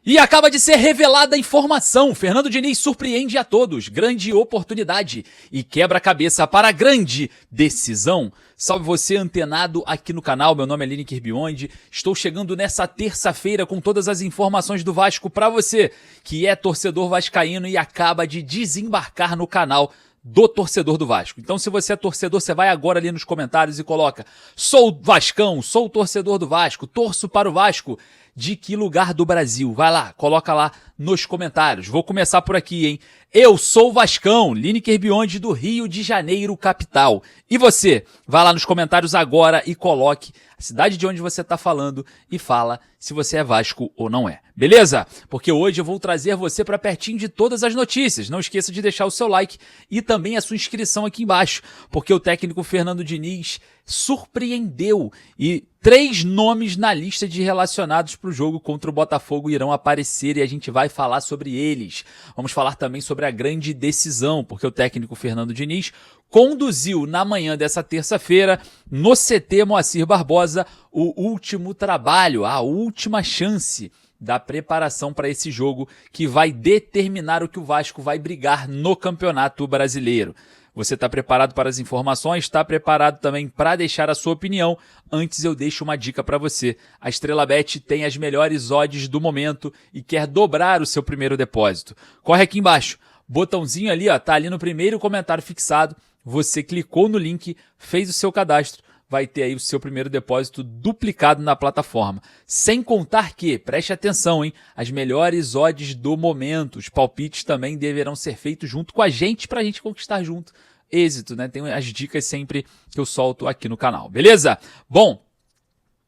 E acaba de ser revelada a informação. Fernando Diniz surpreende a todos. Grande oportunidade e quebra-cabeça para a grande decisão. Salve você antenado aqui no canal. Meu nome é Lineker Biondi. Estou chegando nessa terça-feira com todas as informações do Vasco para você, que é torcedor vascaíno e acaba de desembarcar no canal do torcedor do Vasco. Então, se você é torcedor, você vai agora ali nos comentários e coloca: sou Vascão, sou torcedor do Vasco, torço para o Vasco. De que lugar do Brasil? Vai lá, coloca lá nos comentários. Vou começar por aqui, hein? Eu sou Vascão, Lineker Biondi do Rio de Janeiro, capital. E você? Vai lá nos comentários agora e coloque a cidade de onde você está falando e fala se você é Vasco ou não é. Beleza? Porque hoje eu vou trazer você para pertinho de todas as notícias. Não esqueça de deixar o seu like e também a sua inscrição aqui embaixo, porque o técnico Fernando Diniz surpreendeu e 3 nomes na lista de relacionados para o jogo contra o Botafogo irão aparecer e a gente vai falar sobre eles. Vamos falar também sobre a grande decisão, porque o técnico Fernando Diniz conduziu na manhã dessa terça-feira no CT Moacir Barbosa o último trabalho, a última chance da preparação para esse jogo que vai determinar o que o Vasco vai brigar no Campeonato Brasileiro. Você está preparado para as informações? Está preparado também para deixar a sua opinião? Antes eu deixo uma dica para você. A StrelaBet tem as melhores odds do momento e quer dobrar o seu primeiro depósito. Corre aqui embaixo, botãozinho ali, ó, tá ali no primeiro comentário fixado. Você clicou no link, fez o seu cadastro, vai ter aí o seu primeiro depósito duplicado na plataforma. Sem contar que, preste atenção, hein? As melhores odds do momento. Os palpites também deverão ser feitos junto com a gente para a gente conquistar junto êxito, né? Tem as dicas sempre que eu solto aqui no canal, beleza? Bom,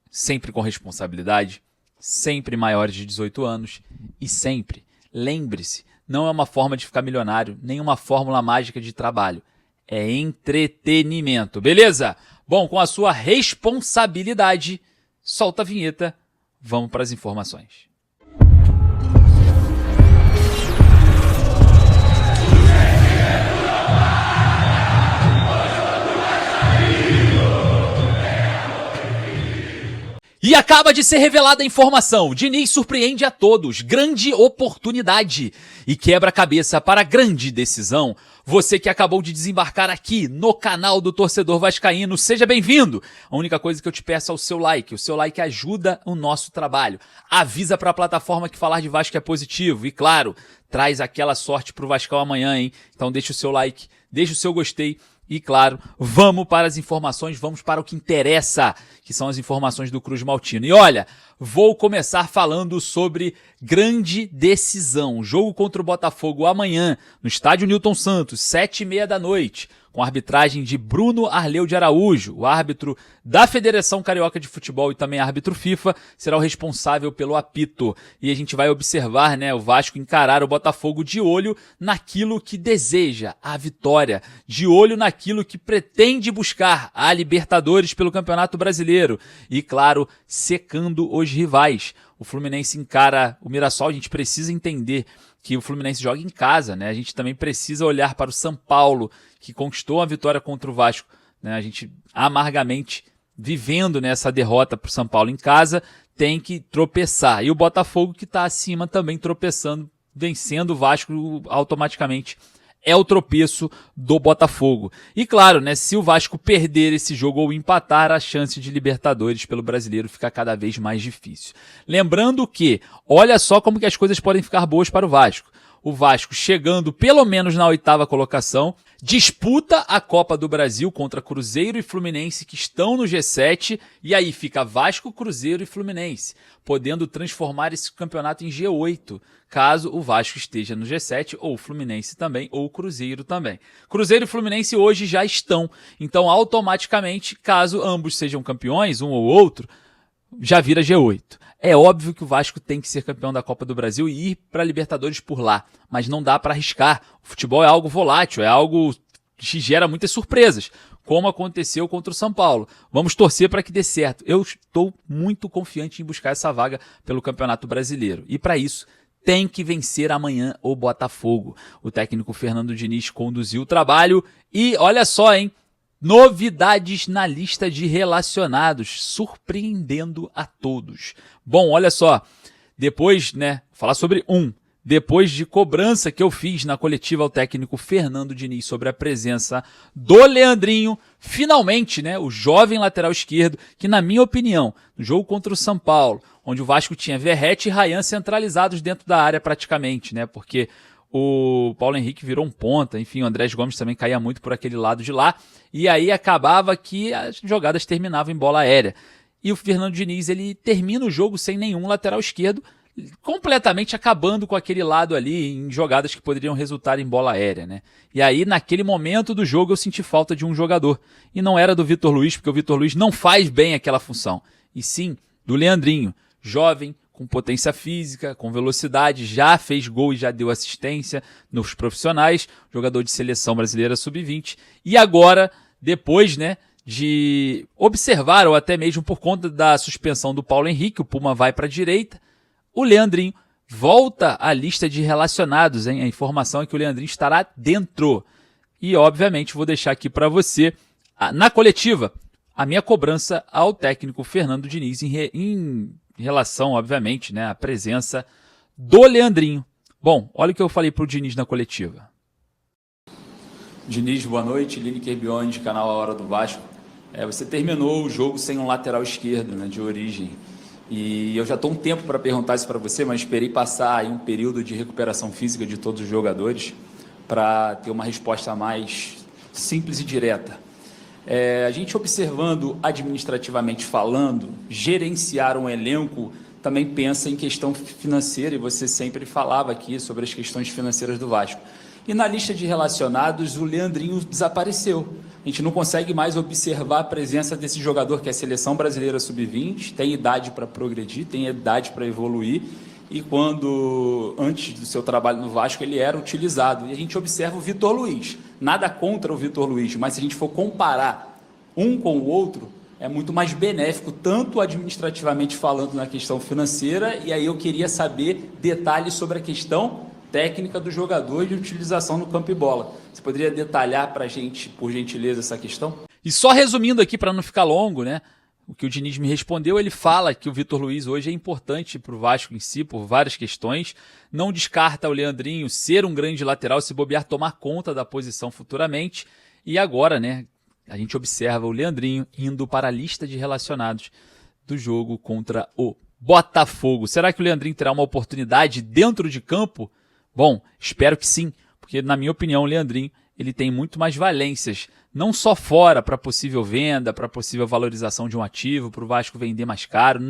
sempre com responsabilidade, sempre maiores de 18 anos e sempre, lembre-se, não é uma forma de ficar milionário, nem uma fórmula mágica de trabalho. É entretenimento, beleza? Bom, com a sua responsabilidade, solta a vinheta, vamos para as informações. E acaba de ser revelada a informação. Diniz surpreende a todos. Grande oportunidade e quebra-cabeça para a grande decisão. Você que acabou de desembarcar aqui no canal do Torcedor Vascaíno, seja bem-vindo. A única coisa que eu te peço é o seu like. O seu like ajuda o nosso trabalho. Avisa para a plataforma que falar de Vasco é positivo. E claro, traz aquela sorte pro Vascão amanhã, hein? Então deixa o seu like, deixa o seu gostei. E claro, vamos para as informações, vamos para o que interessa, que são as informações do Cruz Maltino. E olha, vou começar falando sobre grande decisão. Jogo contra o Botafogo amanhã, no estádio Newton Santos, 7h30 da noite, com a arbitragem de Bruno Arleu de Araújo, o árbitro da Federação Carioca de Futebol e também árbitro FIFA, será o responsável pelo apito. E a gente vai observar, né, o Vasco encarar o Botafogo de olho naquilo que deseja, a vitória, de olho naquilo que pretende buscar, a Libertadores pelo Campeonato Brasileiro. E claro, secando os rivais. O Fluminense encara o Mirassol, a gente precisa entender que o Fluminense joga em casa, né? A gente também precisa olhar para o São Paulo, que conquistou a vitória contra o Vasco, né? A gente amargamente vivendo nessa derrota para o São Paulo em casa, tem que tropeçar. E o Botafogo, que está acima, também tropeçando, vencendo o Vasco automaticamente. É o tropeço do Botafogo. E claro, né, se o Vasco perder esse jogo ou empatar, a chance de Libertadores pelo Brasileiro fica cada vez mais difícil. Lembrando que, olha só como que as coisas podem ficar boas para o Vasco. O Vasco chegando pelo menos na 8ª colocação, disputa a Copa do Brasil contra Cruzeiro e Fluminense que estão no G7, e aí fica Vasco, Cruzeiro e Fluminense, podendo transformar esse campeonato em G8, caso o Vasco esteja no G7, ou o Fluminense também, ou o Cruzeiro também. Cruzeiro e Fluminense hoje já estão, então automaticamente, caso ambos sejam campeões, um ou outro, já vira G8. É óbvio que o Vasco tem que ser campeão da Copa do Brasil e ir para a Libertadores por lá, mas não dá para arriscar. O futebol é algo volátil, é algo que gera muitas surpresas, como aconteceu contra o São Paulo. Vamos torcer para que dê certo. Eu estou muito confiante em buscar essa vaga pelo Campeonato Brasileiro. E para isso, tem que vencer amanhã o Botafogo. O técnico Fernando Diniz conduziu o trabalho e olha só, hein? Novidades na lista de relacionados, surpreendendo a todos. Bom, olha só, depois, né, falar sobre depois de cobrança que eu fiz na coletiva ao técnico Fernando Diniz sobre a presença do Leandrinho, finalmente, né, o jovem lateral esquerdo, que na minha opinião, no jogo contra o São Paulo, onde o Vasco tinha Verratti e Ryan centralizados dentro da área praticamente, né, porque o Paulo Henrique virou um ponta, enfim, o Andrés Gomes também caía muito por aquele lado de lá, e aí acabava que as jogadas terminavam em bola aérea. E o Fernando Diniz, ele termina o jogo sem nenhum lateral esquerdo, completamente acabando com aquele lado ali em jogadas que poderiam resultar em bola aérea, né? E aí, naquele momento do jogo, eu senti falta de um jogador. E não era do Vitor Luiz, porque o Vitor Luiz não faz bem aquela função. E sim, do Leandrinho, jovem, com potência física, com velocidade, já fez gol e já deu assistência nos profissionais, jogador de seleção brasileira sub-20. E agora, depois, né, de observar, ou até mesmo por conta da suspensão do Paulo Henrique, o Puma vai para a direita, o Leandrinho volta à lista de relacionados, hein? A informação é que o Leandrinho estará dentro. E, obviamente, vou deixar aqui para você, na coletiva, a minha cobrança ao técnico Fernando Diniz em relação, obviamente, né, à presença do Leandrinho. Bom, olha o que eu falei para o Diniz na coletiva. Diniz, boa noite. Lineker Biondi, canal A Hora do Vasco. Você terminou o jogo sem um lateral esquerdo, né, de origem. E eu já estou um tempo para perguntar isso para você, mas esperei passar aí um período de recuperação física de todos os jogadores para ter uma resposta mais simples e direta. A gente observando administrativamente falando, gerenciar um elenco também pensa em questão financeira, e você sempre falava aqui sobre as questões financeiras do Vasco. E na lista de relacionados, o Leandrinho desapareceu. A gente não consegue mais observar a presença desse jogador que é a seleção brasileira sub-20, tem idade para progredir, tem idade para evoluir, e quando, antes do seu trabalho no Vasco, ele era utilizado. E a gente observa o Vitor Luiz. Nada contra o Vitor Luiz, mas se a gente for comparar um com o outro, é muito mais benéfico, tanto administrativamente falando na questão financeira, e aí eu queria saber detalhes sobre a questão técnica do jogador e de utilização no campo e bola. Você poderia detalhar para a gente, por gentileza, essa questão? E só resumindo aqui para não ficar longo, né? O que o Diniz me respondeu, ele fala que o Vitor Luiz hoje é importante para o Vasco em si, por várias questões. Não descarta o Leandrinho ser um grande lateral, se bobear, tomar conta da posição futuramente. E agora, né? A gente observa o Leandrinho indo para a lista de relacionados do jogo contra o Botafogo. Será que o Leandrinho terá uma oportunidade dentro de campo? Bom, espero que sim, porque na minha opinião o Leandrinho ele tem muito mais valências, não só fora para possível venda, para possível valorização de um ativo, para o Vasco vender mais caro,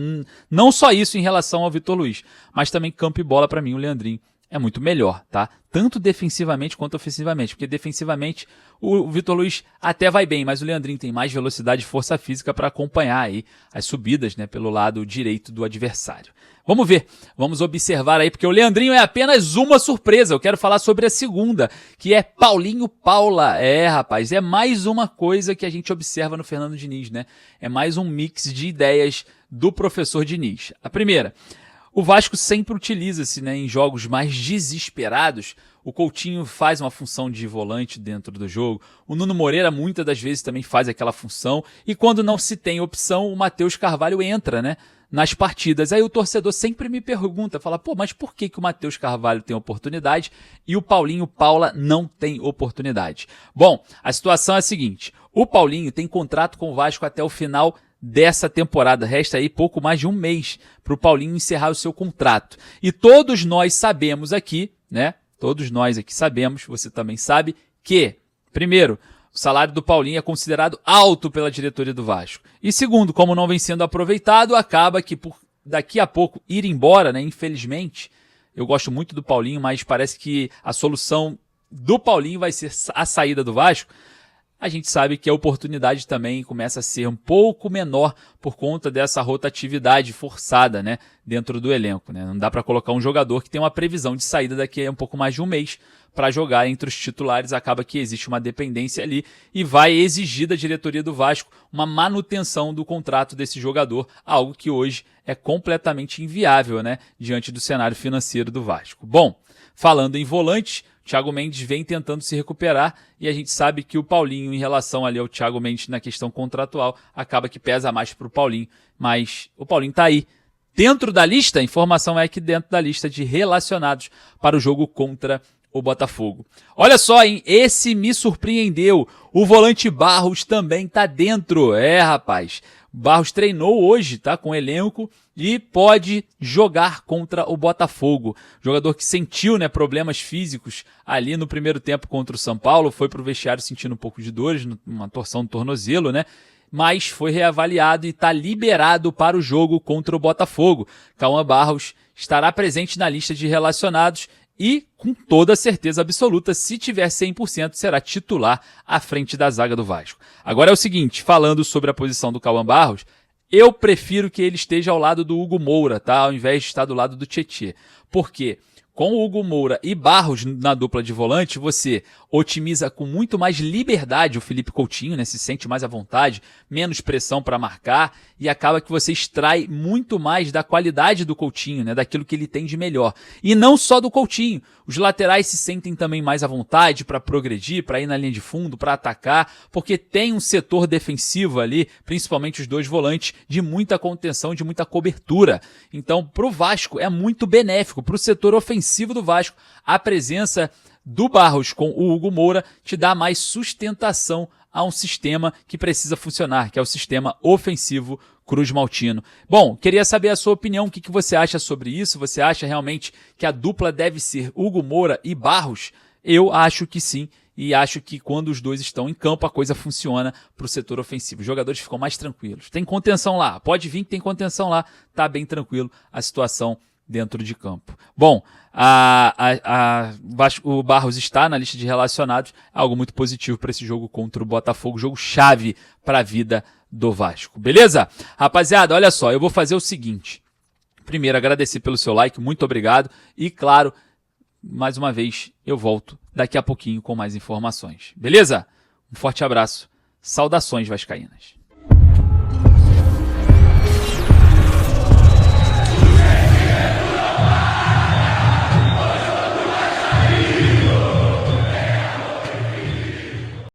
não só isso em relação ao Vitor Luiz, mas também campo e bola para mim o Leandrinho é muito melhor, tá? Tanto defensivamente quanto ofensivamente, porque defensivamente o Vitor Luiz até vai bem, mas o Leandrinho tem mais velocidade e força física para acompanhar aí as subidas, né, pelo lado direito do adversário. Vamos ver, vamos observar aí, porque o Leandrinho é apenas uma surpresa. Eu quero falar sobre a segunda, que é Paulinho Paula. Rapaz, é mais uma coisa que a gente observa no Fernando Diniz, né? É mais um mix de ideias do professor Diniz. A primeira, o Vasco sempre utiliza-se, né, em jogos mais desesperados. O Coutinho faz uma função de volante dentro do jogo. O Nuno Moreira muitas das vezes também faz aquela função. E quando não se tem opção, o Matheus Carvalho entra, né, nas partidas. Aí o torcedor sempre me pergunta, fala, pô, mas por que o Matheus Carvalho tem oportunidade e o Paulinho Paula não tem oportunidade? Bom, a situação é a seguinte, o Paulinho tem contrato com o Vasco até o final dessa temporada, resta aí pouco mais de um mês para o Paulinho encerrar o seu contrato. E todos nós sabemos aqui, né, todos nós aqui sabemos, você também sabe, que, primeiro, o salário do Paulinho é considerado alto pela diretoria do Vasco. E segundo, como não vem sendo aproveitado, acaba que por daqui a pouco ir embora, né? Infelizmente, eu gosto muito do Paulinho, mas parece que a solução do Paulinho vai ser a saída do Vasco. A gente sabe que a oportunidade também começa a ser um pouco menor por conta dessa rotatividade forçada, né, dentro do elenco, né? Não dá para colocar um jogador que tem uma previsão de saída daqui a um pouco mais de um mês para jogar entre os titulares, acaba que existe uma dependência ali e vai exigir da diretoria do Vasco uma manutenção do contrato desse jogador, algo que hoje é completamente inviável, né, diante do cenário financeiro do Vasco. Bom, falando em volantes, Thiago Mendes vem tentando se recuperar e a gente sabe que o Paulinho, em relação ali ao Thiago Mendes na questão contratual, acaba que pesa mais para o Paulinho, mas o Paulinho está aí, dentro da lista? A informação é que dentro da lista de relacionados para o jogo contra o Botafogo. Olha só, hein? Esse me surpreendeu. O volante Barros também tá dentro. Rapaz. Barros treinou hoje, tá? Com o elenco e pode jogar contra o Botafogo. Jogador que sentiu, né, problemas físicos ali no primeiro tempo contra o São Paulo. Foi pro vestiário sentindo um pouco de dores, uma torção do tornozelo, né? Mas foi reavaliado e está liberado para o jogo contra o Botafogo. Cauã Barros estará presente na lista de relacionados e, com toda certeza absoluta, se tiver 100%, será titular à frente da zaga do Vasco. Agora é o seguinte, falando sobre a posição do Cauã Barros, eu prefiro que ele esteja ao lado do Hugo Moura, tá? Ao invés de estar do lado do Tietê. Por quê? Com o Hugo Moura e Barros na dupla de volante, você otimiza com muito mais liberdade o Felipe Coutinho, né? Se sente mais à vontade, menos pressão para marcar e acaba que você extrai muito mais da qualidade do Coutinho, né? Daquilo que ele tem de melhor. E não só do Coutinho, os laterais se sentem também mais à vontade para progredir, para ir na linha de fundo, para atacar, porque tem um setor defensivo ali, principalmente os dois volantes, de muita contenção, de muita cobertura. Então, para o Vasco é muito benéfico, para o setor ofensivo do Vasco, a presença do Barros com o Hugo Moura te dá mais sustentação a um sistema que precisa funcionar, que é o sistema ofensivo Cruz Maltino. Bom, queria saber a sua opinião, o que você acha sobre isso? Você acha realmente que a dupla deve ser Hugo Moura e Barros? Eu acho que sim, e acho que quando os dois estão em campo a coisa funciona para o setor ofensivo. Os jogadores ficam mais tranquilos. Tem contenção lá, pode vir que tem contenção lá, tá bem tranquilo a situação dentro de campo. Bom, o Barros está na lista de relacionados, algo muito positivo para esse jogo contra o Botafogo, jogo chave para a vida do Vasco. Beleza? Rapaziada, olha só, eu vou fazer o seguinte. Primeiro, agradecer pelo seu like, muito obrigado. E, claro, mais uma vez, eu volto daqui a pouquinho com mais informações. Beleza? Um forte abraço. Saudações vascaínas.